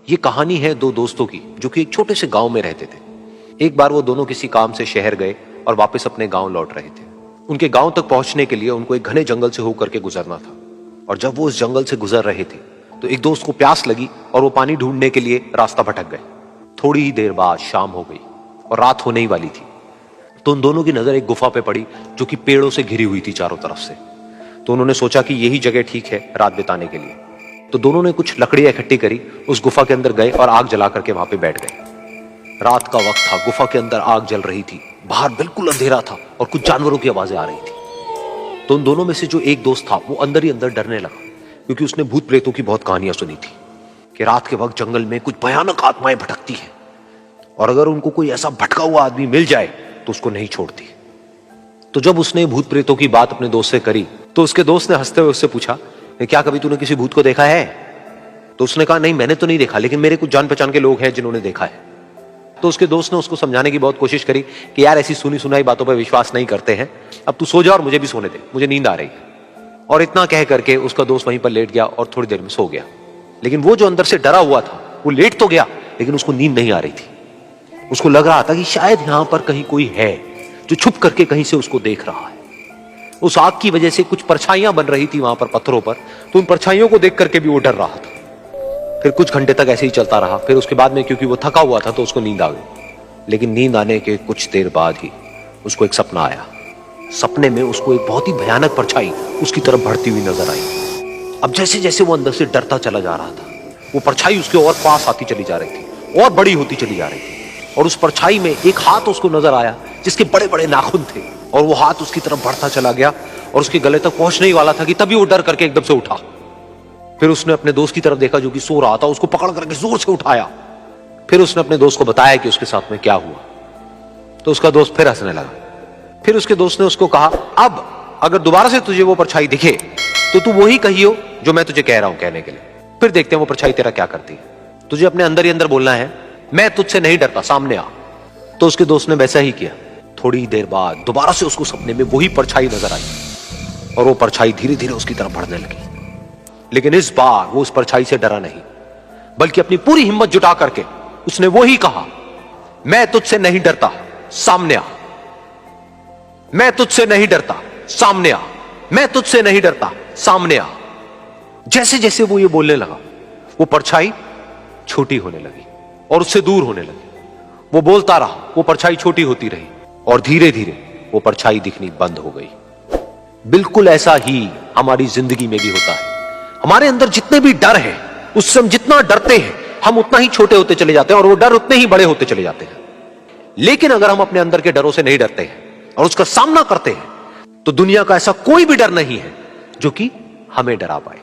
ये कहानी है दो दोस्तों की जो कि एक छोटे से गांव में रहते थे। एक बार वो दोनों किसी काम से शहर गए और वापस अपने गांव लौट रहे थे। उनके गांव तक पहुंचने के लिए उनको एक घने जंगल से होकर के गुजरना था और जब वो उस जंगल से गुजर रहे थे तो एक दोस्त को प्यास लगी और वो पानी ढूंढने के लिए रास्ता भटक गए। थोड़ी ही देर बाद शाम हो गई और रात होने ही वाली थी। तो उन दोनों की नजर एक गुफा पे पड़ी जो कि पेड़ों से घिरी हुई थी चारों तरफ से। तो उन्होंने सोचा कि यही जगह ठीक है रात बिताने के लिए। तो दोनों ने कुछ लकड़ियां इकट्ठी करी, उस गुफा के अंदर गए और आग जला करके वहां पे बैठ गए। रात का वक्त था, गुफा के अंदर आग जल रही थी, बाहर बिल्कुल अंधेरा था और कुछ जानवरों की आवाजें आ रही थी। तो उन दोनों में से जो एक दोस्त था वो अंदर ही अंदर डरने लगा, क्योंकि उसने भूत प्रेतों की बहुत कहानियां सुनी थी कि रात के वक्त जंगल में कुछ भयानक आत्माएं भटकती हैं और अगर उनको कोई ऐसा भटका हुआ आदमी मिल जाए तो उसको नहीं छोड़ती। तो जब उसने भूत प्रेतों की बात अपने दोस्त से करी तो उसके दोस्त ने हंसते हुए उससे पूछा, क्या कभी तूने किसी भूत को देखा है? तो उसने कहा, नहीं मैंने तो नहीं देखा, लेकिन मेरे कुछ जान पहचान के लोग हैं जिन्होंने देखा है। तो उसके दोस्त ने उसको समझाने की बहुत कोशिश करी कि यार ऐसी सुनी सुनाई बातों पर विश्वास नहीं करते हैं, अब तू सो जा और मुझे भी सोने दे, मुझे नींद आ रही है। और इतना कह करके उसका दोस्त वहीं पर लेट गया और थोड़ी देर में सो गया। लेकिन वो जो अंदर से डरा हुआ था वो लेट तो गया, लेकिन उसको नींद नहीं आ रही थी। उसको लग रहा था कि शायद यहां पर कहीं कोई है जो छुप करके कहीं से उसको देख रहा है। उस आग की वजह से कुछ परछाइयां बन रही थी वहां पर पत्थरों पर, तो उन परछाइयों को देख करके भी वो डर रहा था। फिर कुछ घंटे तक ऐसे ही चलता रहा। फिर उसके बाद में क्योंकि वो थका हुआ था तो उसको नींद आ गई। लेकिन नींद आने के कुछ देर बाद ही उसको एक सपना आया। सपने में उसको एक बहुत ही भयानक परछाई उसकी तरफ बढ़ती हुई नजर आई। अब जैसे जैसे वो अंदर से डरता चला जा रहा था, वो परछाई उसके और पास आती चली जा रही थी और बड़ी होती चली जा रही थी। और उस परछाई में एक हाथ उसको नजर आया जिसके बड़े बड़े नाखून थे, और वो हाथ उसकी तरफ बढ़ता चला गया और उसके गले तक पहुंचने ही वाला था कि तभी वो डर करके एकदम से उठा। फिर उसने अपने दोस्त की तरफ देखा जो कि सो रहा था, उसको पकड़ करके जोर से उठाया। फिर उसने अपने दोस्त को बताया कि उसके साथ में क्या हुआ। तो उसका दोस्त फिर हंसने लगा। फिर उसके दोस्त ने उसको कहा, अब अगर दोबारा से तुझे वो परछाई दिखे तो तू वही कहियो जो मैं तुझे कह रहा हूं कहने के लिए, फिर देखते हैं वो परछाई तेरा क्या करती है। तुझे अपने अंदर ही अंदर बोलना है, मैं तुझसे नहीं डरता, सामने आ। तो उसके दोस्त ने वैसा ही किया। थोड़ी देर बाद दोबारा से उसको सपने में वही परछाई नजर आई और वो परछाई धीरे धीरे उसकी तरफ बढ़ने लगी। लेकिन इस बार वो उस परछाई से डरा नहीं, बल्कि अपनी पूरी हिम्मत जुटा करके उसने वही कहा, मैं तुझसे नहीं डरता, सामने आ। मैं तुझसे नहीं डरता, सामने आ। मैं तुझसे नहीं डरता, सामने आ। जैसे जैसे वो ये बोलने लगा वो परछाई छोटी होने लगी और उससे दूर होने लगी। वो बोलता रहा, वो परछाई छोटी होती रही और धीरे धीरे वो परछाई दिखनी बंद हो गई। बिल्कुल ऐसा ही हमारी जिंदगी में भी होता है। हमारे अंदर जितने भी डर है, उससे हम जितना डरते हैं हम उतना ही छोटे होते चले जाते हैं और वो डर उतने ही बड़े होते चले जाते हैं। लेकिन अगर हम अपने अंदर के डरों से नहीं डरते हैं और उसका सामना करते हैं तो दुनिया का ऐसा कोई भी डर नहीं है जो कि हमें डरा पाए।